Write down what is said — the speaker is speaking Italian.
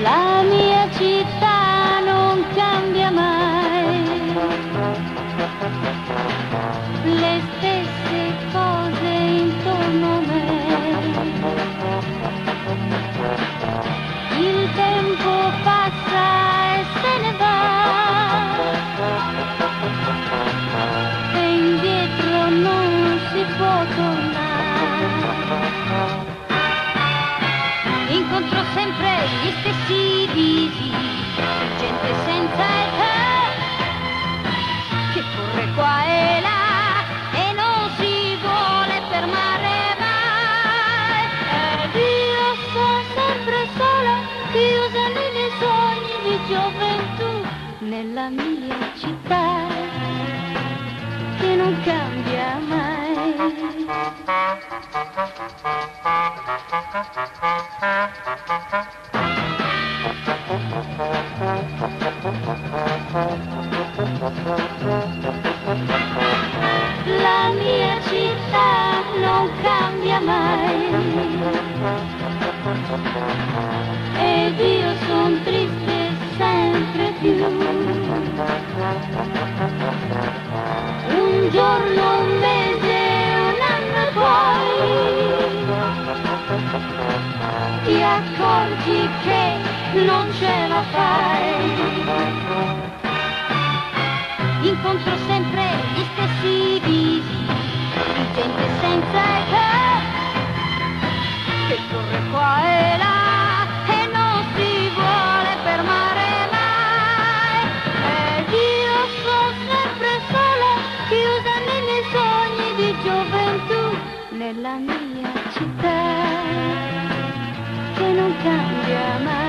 La mia città non cambia mai, le stesse cose intorno a me. Il tempo passa e se ne va, e indietro non si può tornare. Incontro sempre gli stessi visi, gente senza età, che corre qua e là e non si vuole fermare mai. Ed io sono sempre sola, chiusa nei miei sogni di gioventù, nella mia città che non cambia mai. La mia città non cambia mai, ed io son triste sempre più. Un giorno, un mese, un anno e poi ti accorgi che non ce la fai. Incontro sempre gli stessi visi di gente senza età, che corre qua e là e non si vuole fermare mai. Ed io sono sempre sola, chiusa nei miei sogni di gioventù, nella mia città che non cambia mai.